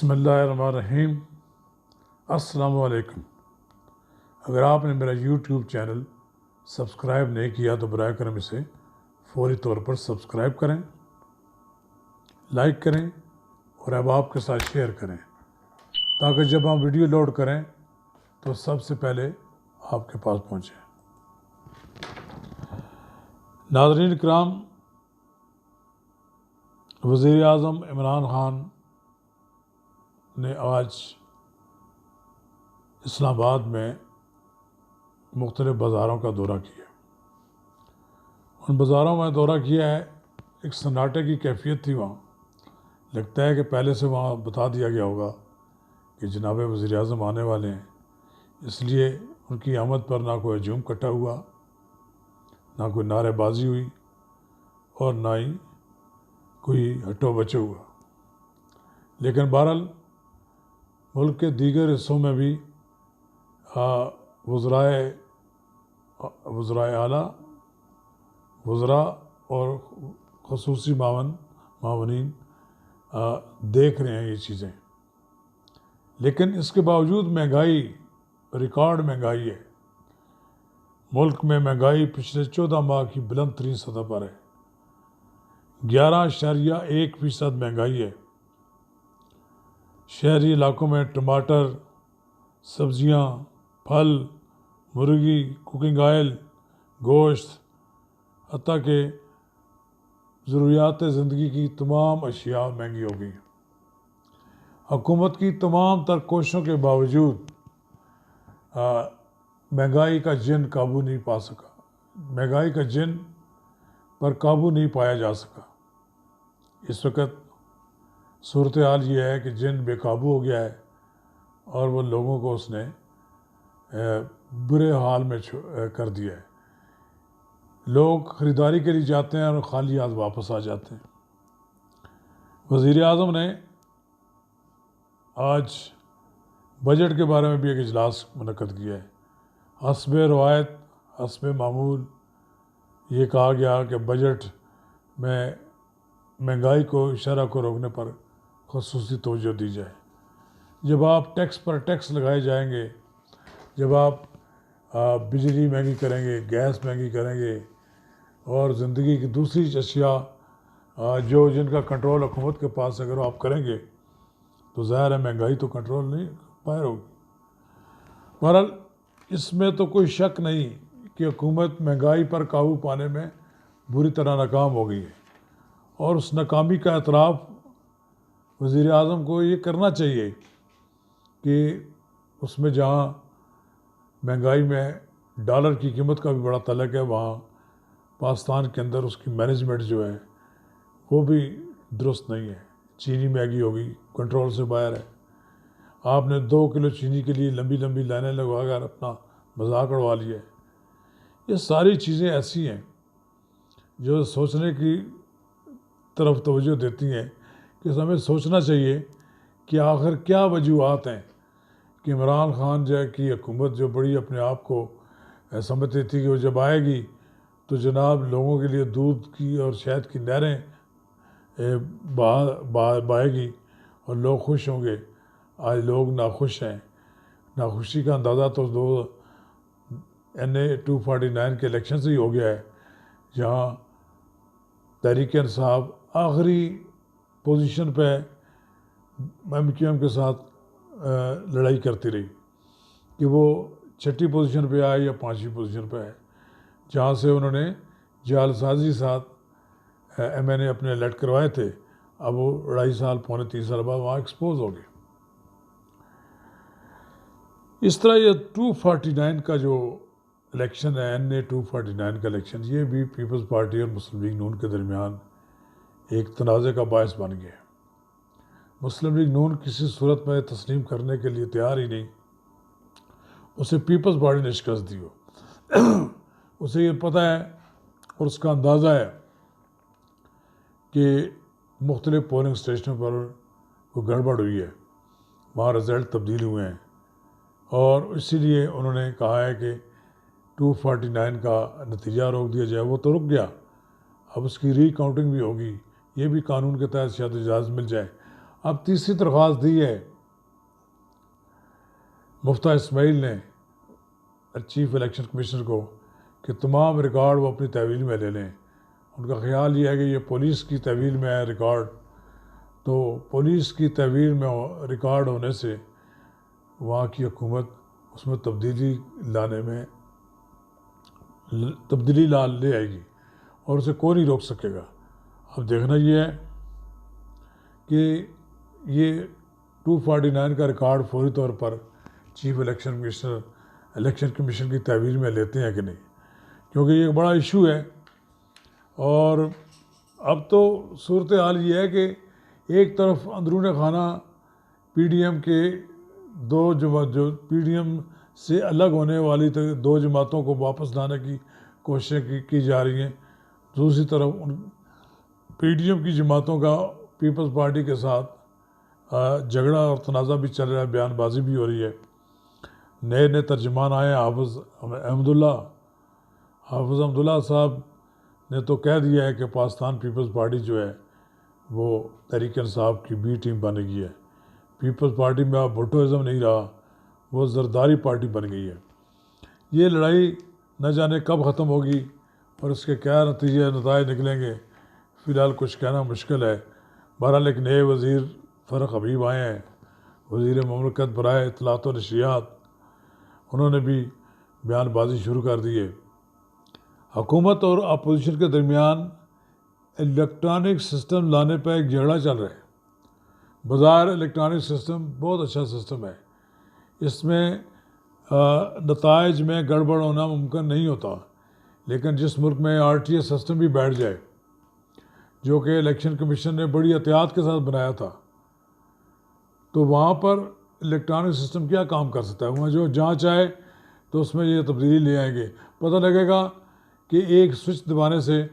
بسم اللہ الرحمن الرحیم۔ السلام علیکم۔ اگر آپ نے میرا یوٹیوب چینل سبسکرائب نہیں کیا تو برائے کرم اسے فوری طور پر سبسکرائب کریں، لائک کریں اور احباب کے ساتھ شیئر کریں تاکہ جب ہم ویڈیو لوڈ کریں تو سب سے پہلے آپ کے پاس پہنچے۔ ناظرین کرام، وزیر اعظم عمران خان نے آج اسلام آباد میں مختلف بازاروں کا دورہ کیا۔ ان بازاروں میں دورہ کیا ہے، ایک سناٹے کی کیفیت تھی وہاں۔ لگتا ہے کہ پہلے سے وہاں بتا دیا گیا ہوگا کہ جناب وزیر اعظم آنے والے ہیں، اس لیے ان کی آمد پر نہ کوئی ہجوم کٹا ہوا، نہ کوئی نعرے بازی ہوئی اور نہ ہی کوئی ہٹو بچو ہوا۔ لیکن بہرحال ملک کے دیگر حصوں میں بھی وزرائے اعلیٰ، وزراء اور خصوصی معاونین دیکھ رہے ہیں یہ چیزیں، لیکن اس کے باوجود مہنگائی، ریکارڈ مہنگائی ہے۔ ملک میں مہنگائی پچھلے 14 ماہ کی بلند ترین سطح پر ہے، 11.1% مہنگائی ہے۔ شہری علاقوں میں ٹماٹر، سبزیاں، پھل، مرغی، کوکنگ آئل، گوشت، حتیٰ کہ ضروریات زندگی کی تمام اشیاء مہنگی ہو گئی۔ حکومت کی تمام تر کوششوں کے باوجود مہنگائی کا جن قابو نہیں پا سکا، مہنگائی کا جن پر قابو نہیں پایا جا سکا۔ اس وقت صورتحال یہ ہے کہ جن بے قابو ہو گیا ہے اور وہ لوگوں کو اس نے برے حال میں کر دیا ہے۔ لوگ خریداری کے لیے جاتے ہیں اور خالی ہاتھ واپس آ جاتے ہیں۔ وزیر اعظم نے آج بجٹ کے بارے میں بھی ایک اجلاس منعقد کیا ہے۔ حسب روایت، حسب معمول یہ کہا گیا کہ بجٹ میں مہنگائی کو، شرح کو روکنے پر خصوصی توجہ دی جائے۔ جب آپ ٹیکس پر ٹیکس لگائے جائیں گے، جب آپ بجلی مہنگی کریں گے، گیس مہنگی کریں گے اور زندگی کی دوسری اشیاء جن کا کنٹرول حکومت کے پاس اگر آپ کریں گے تو ظاہر ہے مہنگائی تو کنٹرول نہیں پائے ہوگی۔ بہرحال اس میں تو کوئی شک نہیں کہ حکومت مہنگائی پر قابو پانے میں بری طرح ناکام ہو گئی ہے، اور اس ناکامی کا اعتراف وزیر اعظم کو یہ کرنا چاہیے کہ اس میں جہاں مہنگائی میں ڈالر کی قیمت کا بھی بڑا تعلق ہے، وہاں پاکستان کے اندر اس کی مینجمنٹ جو ہے وہ بھی درست نہیں ہے۔ چینی مہنگی ہوگی، کنٹرول سے باہر ہے۔ آپ نے 2 کلو چینی کے لیے لمبی لمبی لائنیں لگوا کر اپنا مذاق اڑوا لیا ہے۔ یہ ساری چیزیں ایسی ہیں جو سوچنے کی طرف توجہ دیتی ہیں کہ ہمیں سوچنا چاہیے کہ آخر کیا وجوہات ہیں کہ عمران خان کی حکومت جو بڑی اپنے آپ کو سمجھتی تھی کہ وہ جب آئے گی تو جناب لوگوں کے لیے دودھ کی اور شہد کی نہریں بہائے گی اور لوگ خوش ہوں گے۔ آج لوگ ناخوش ہیں۔ ناخوشی کا اندازہ تو NA 249 کے الیکشن سے ہی ہو گیا ہے، جہاں تحریک انصاف آخری پوزیشن پہ MQM کے ساتھ لڑائی کرتی رہی کہ وہ 6ٹھی پوزیشن پہ آئے یا 5ویں پوزیشن پہ آئے، جہاں سے انہوں نے جعل سازی ساتھ MNA اپنے الیکٹ کروائے تھے۔ اب وہ 2.5 سال، پونے 3 سال بعد وہاں ایکسپوز ہو گئے۔ اس طرح یہ 249 کا جو الیکشن ہے، NA 249 کا الیکشن، یہ بھی پیپلز پارٹی اور مسلم لیگ نون کے درمیان ایک تنازع کا باعث بن گیا۔ مسلم لیگ نون کسی صورت میں تسلیم کرنے کے لیے تیار ہی نہیں، اسے پیپلز پارٹی نے شکست دی ہو۔ اسے یہ پتہ ہے اور اس کا اندازہ ہے کہ مختلف پولنگ اسٹیشنوں پر کوئی گڑبڑ ہوئی ہے، وہاں رزلٹ تبدیل ہوئے ہیں، اور اسی لیے انہوں نے کہا ہے کہ 249 کا نتیجہ روک دیا جائے۔ وہ تو رک گیا، اب اس کی ری کاؤنٹنگ بھی ہوگی، یہ بھی قانون کے تحت شاید اجازت مل جائے۔ اب تیسری درخواست دی ہے مفتہ اسماعیل نے چیف الیکشن کمیشنر کو کہ تمام ریکارڈ وہ اپنی تحویل میں لے لیں. ان کا خیال یہ ہے کہ یہ پولیس کی تحویل میں ہے ریکارڈ، تو پولیس کی تحویل میں ریکارڈ ہونے سے وہاں کی حکومت اس میں تبدیلی لے آئے گی اور اسے کوئی نہیں روک سکے گا. اب دیکھنا یہ ہے کہ یہ 249 کا ریکارڈ فوری طور پر چیف الیکشن کمیشن کی تحویل میں لیتے ہیں کہ نہیں، کیونکہ یہ ایک بڑا ایشو ہے. اور اب تو صورتحال یہ ہے کہ ایک طرف اندرون خانہ پی ڈی ایم کے جو پی ڈی ایم سے الگ ہونے والی دو جماعتوں کو واپس لانے کی کوششیں کی جا رہی ہیں، دوسری طرف پی ڈی ایم کی جماعتوں کا پیپلز پارٹی کے ساتھ جھگڑا اور تنازع بھی چل رہا ہے، بیان بازی بھی ہو رہی ہے. نئے ترجمان آئے ہیں حافظ احمد اللہ صاحب نے تو کہہ دیا ہے کہ پاکستان پیپلز پارٹی جو ہے وہ تحریک انصاف کی بی ٹیم بن گئی ہے. پیپلز پارٹی میں اب بھٹوازم نہیں رہا، وہ زرداری پارٹی بن گئی ہے. یہ لڑائی نہ جانے کب ختم ہوگی اور اس کے کیا نتائج نکلیں گے، فی الحال کچھ کہنا مشکل ہے. بہرحال ایک نئے وزیر فرق حبیب آئے ہیں، وزیر مملکت برائے اطلاعات و نشریات، انہوں نے بھی بیان بازی شروع کر دی ہے. حکومت اور اپوزیشن کے درمیان الیکٹرانک سسٹم لانے پہ ایک جھگڑا چل رہا ہے. بظاہر الیکٹرانک سسٹم بہت اچھا سسٹم ہے، اس میں نتائج میں گڑبڑ ہونا ممکن نہیں ہوتا، لیکن جس ملک میں آر ٹی ایس سسٹم بھی بیٹھ جائے، جو کہ الیکشن کمیشن نے بڑی احتیاط کے ساتھ بنایا تھا، تو وہاں پر الیکٹرانک سسٹم کیا کام کر سکتا ہے. وہاں جو جہاں چاہے تو اس میں یہ تبدیلی لے آئیں گے. پتہ لگے گا کہ ایک سوئچ دبانے سے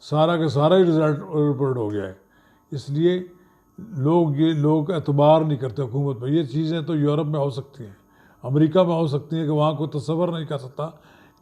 سارا کا سارا ہی رپورٹ ہو گیا ہے. اس لیے لوگ اعتبار نہیں کرتے حکومت میں. یہ چیزیں تو یورپ میں ہو سکتی ہیں، امریکہ میں ہو سکتی ہیں، کہ وہاں کوئی تصور نہیں کر سکتا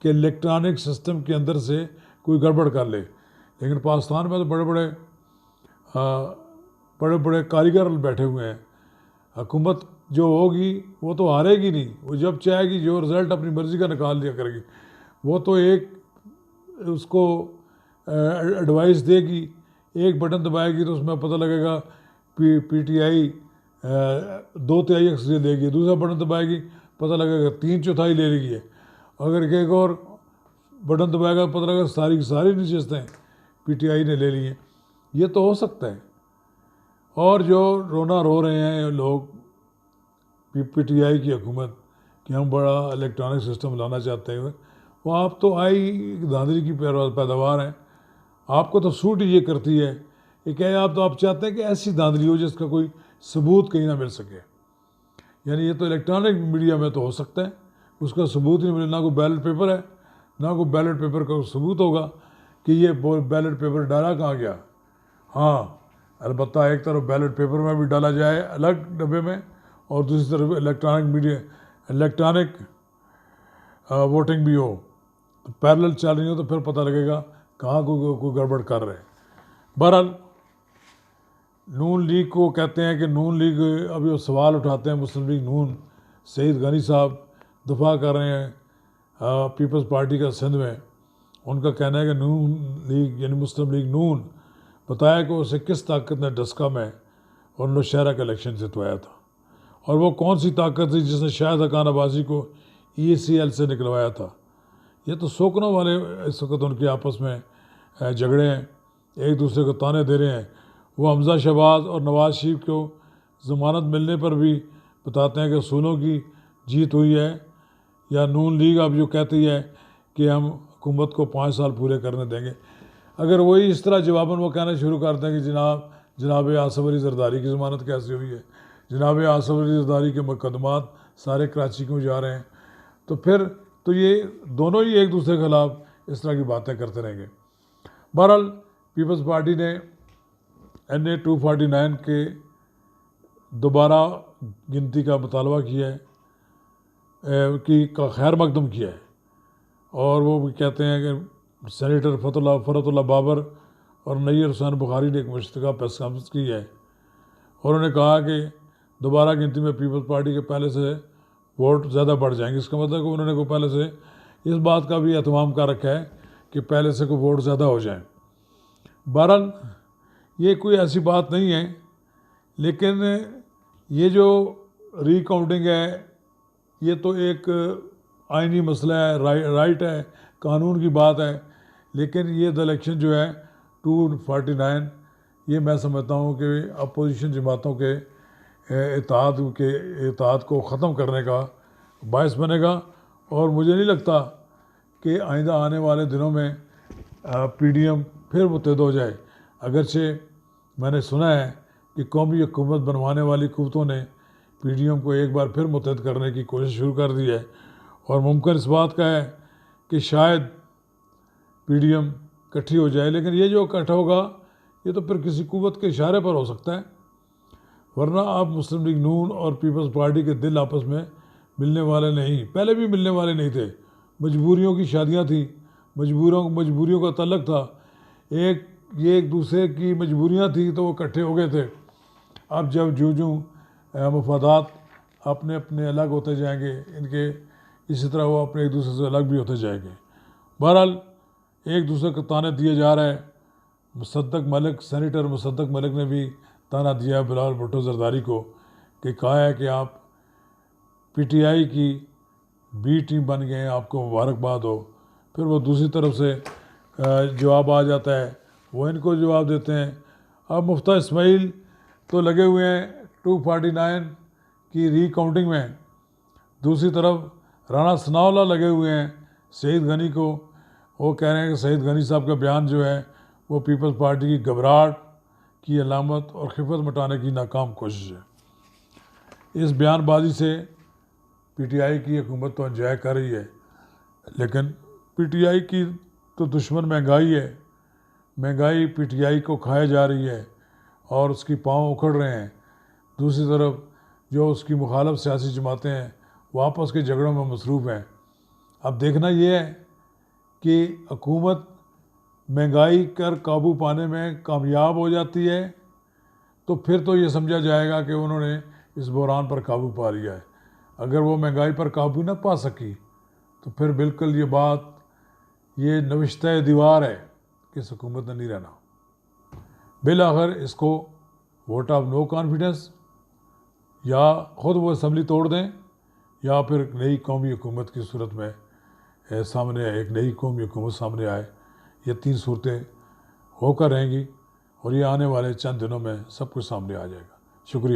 کہ الیکٹرانک سسٹم کے اندر سے کوئی گڑبڑ کر لے. لیکن پاکستان میں تو بڑے بڑے کاریگر بیٹھے ہوئے ہیں. حکومت جو ہوگی وہ تو ہارے گی نہیں، وہ جب چاہے گی جو رزلٹ اپنی مرضی کا نکال لیا کرے گی. وہ تو ایک اس کو ایڈوائس دے گی، ایک بٹن دبائے گی تو اس میں پتہ لگے گا پی ٹی آئی 2/3 اکثریت لے گی، دوسرا بٹن دبائے گی پتہ لگے گا 3/4 لے لے گی ہے. اگر ایک اور بٹن دبائے گا پتہ لگے گا ساری کی ساری نشستیں پی ٹی آئی نے لے لی ہیں. یہ تو ہو سکتا ہے. اور جو رونا رو رہے ہیں لوگ پی ٹی آئی کی حکومت کہ ہم بڑا الیکٹرانک سسٹم لانا چاہتے ہیں، وہ آپ تو آئی دھاندلی کی پیداوار ہیں. آپ کو تو سوٹ ہی یہ کرتی ہے کہ آپ چاہتے ہیں کہ ایسی دھاندلی ہو جس کا کوئی ثبوت کہیں نہ مل سکے. یعنی یہ تو الیکٹرانک میڈیا میں تو ہو سکتا ہے، اس کا ثبوت نہیں ملے. نہ کوئی بیلٹ پیپر ہے، نہ کوئی بیلٹ پیپر کا ثبوت ہوگا کہ یہ بیلٹ پیپر ڈالا کہاں گیا. ہاں البتہ ایک طرف بیلٹ پیپر میں بھی ڈالا جائے الگ ڈبے میں، اور دوسری طرف الیکٹرانک ووٹنگ بھی ہو، تو پیرلل چل رہی ہو، تو پھر پتہ لگے گا کہاں کوئی گڑبڑ کر رہے. بہرحال نون لیگ کو کہتے ہیں کہ نون لیگ ابھی وہ سوال اٹھاتے ہیں، مسلم لیگ نون سعید غنی صاحب دفاع کر رہے ہیں پیپلز پارٹی کا سندھ میں. ان کا کہنا ہے کہ نون لیگ یعنی مسلم لیگ نون بتایا کہ اسے کس طاقت نے ڈسکا میں اور نوشہرہ کا الیکشن جتوایا تھا، اور وہ کون سی طاقت تھی جس نے شاہد حقان عباسی کو ECL سے نکلوایا تھا. یہ تو سوکنوں والے اس وقت ان کے آپس میں جھگڑے ہیں، ایک دوسرے کو تانے دے رہے ہیں. وہ حمزہ شہباز اور نواز شریف کو ضمانت ملنے پر بھی بتاتے ہیں کہ اصولوں کی جیت ہوئی ہے، یا نون لیگ اب جو کہتی ہے کہ ہم حکومت کو 5 سال پورے کرنے دیں گے. اگر وہی اس طرح جواباً وہ کہنا شروع کر دیں کہ جناب آصف علی زرداری کی ضمانت کیسے ہوئی ہے، جناب آصف علی زرداری کے مقدمات سارے کراچی کیوں جا رہے ہیں، تو پھر تو یہ دونوں ہی ایک دوسرے کے خلاف اس طرح کی باتیں کرتے رہیں گے. بہرحال پیپلز پارٹی نے NA 249 کے دوبارہ گنتی کا مطالبہ کیا ہے، کا خیر مقدم کیا ہے، اور وہ بھی کہتے ہیں کہ سینیٹر فرحت اللہ بابر اور نیر حسین بخاری نے ایک مشترکہ پریس کانفرنس کی ہے، اور انہوں نے کہا کہ دوبارہ گنتی میں پیپلز پارٹی کے پہلے سے ووٹ زیادہ بڑھ جائیں گے. اس کا مطلب کہ انہوں نے کو پہلے سے اس بات کا بھی اہتمام کر رکھا ہے کہ پہلے سے کو ووٹ زیادہ ہو جائیں. بہرحال یہ کوئی ایسی بات نہیں ہے، لیکن یہ جو ری کاؤنٹنگ ہے یہ تو ایک آئینی مسئلہ ہے، رائٹ ہے، قانون کی بات ہے. لیکن یہ الیکشن جو ہے 249 یہ میں سمجھتا ہوں کہ اپوزیشن جماعتوں کے اتحاد کو ختم کرنے کا باعث بنے گا. اور مجھے نہیں لگتا کہ آئندہ آنے والے دنوں میں پی ڈی ایم پھر متحد ہو جائے. اگرچہ میں نے سنا ہے کہ قومی حکومت بنوانے والی قوتوں نے پی ڈی ایم کو ایک بار پھر متحد کرنے کی کوشش شروع کر دی ہے، اور ممکن اس بات کا ہے کہ شاید پی ڈی ایم اکٹھی ہو جائے. لیکن یہ جو اکٹھا ہوگا یہ تو پھر کسی قوت کے اشارے پر ہو سکتا ہے، ورنہ آپ مسلم لیگ نون اور پیپلز پارٹی کے دل آپس میں ملنے والے نہیں، پہلے بھی ملنے والے نہیں تھے. مجبوریوں کی شادیاں تھیں، مجبوریوں کا تعلق تھا، ایک دوسرے کی مجبوریاں تھیں تو وہ اکٹھے ہو گئے تھے. اب جب جو مفادات اپنے اپنے الگ ہوتے جائیں گے ان کے، اسی طرح وہ اپنے ایک دوسرے سے الگ بھی ہوتے جائیں گے. بہرحال ایک دوسرے کو تانے دیے جا رہے ہیں. سینیٹر مصدق ملک نے بھی تانا دیا بلال بھٹو زرداری کو کہ کہا ہے کہ آپ پی ٹی آئی کی بی ٹیم بن گئے ہیں، آپ کو مبارکباد ہو. پھر وہ دوسری طرف سے جواب آ جاتا ہے، وہ ان کو جواب دیتے ہیں. اب مفتیٰ اسماعیل تو لگے ہوئے ہیں 249 کی ری کاؤنٹنگ میں، دوسری طرف رانا ثناءاللہ لگے ہوئے ہیں سعید غنی کو. وہ کہہ رہے ہیں کہ سعید غنی صاحب کا بیان جو ہے وہ پیپلز پارٹی کی گھبراہٹ کی علامت اور خفت مٹانے کی ناکام کوشش ہے. اس بیان بازی سے پی ٹی آئی کی حکومت تو انجوائے کر رہی ہے، لیکن پی ٹی آئی کی تو دشمن مہنگائی ہے. مہنگائی پی ٹی آئی کو کھائے جا رہی ہے اور اس کی پاؤں اکھڑ رہے ہیں. دوسری طرف جو اس کی مخالف سیاسی جماعتیں ہیں وہ آپس کے جھگڑوں میں مصروف ہیں. اب دیکھنا یہ ہے کہ حکومت مہنگائی پر قابو پانے میں کامیاب ہو جاتی ہے تو پھر تو یہ سمجھا جائے گا کہ انہوں نے اس بحران پر قابو پا لیا ہے. اگر وہ مہنگائی پر قابو نہ پا سکی تو پھر بالکل یہ بات یہ نوشتہ دیوار ہے کہ اس حکومت نے نہیں رہنا. بالآخر اس کو ووٹ آف نو کانفیڈنس یا خود وہ اسمبلی توڑ دیں یا پھر ایک نئی قومی حکومت کی صورت میں سامنے آئے، ایک نئی قومی حکومت سامنے آئے. یہ تین صورتیں ہو کر رہیں گی اور یہ آنے والے چند دنوں میں سب کچھ سامنے آ جائے گا. شکریہ.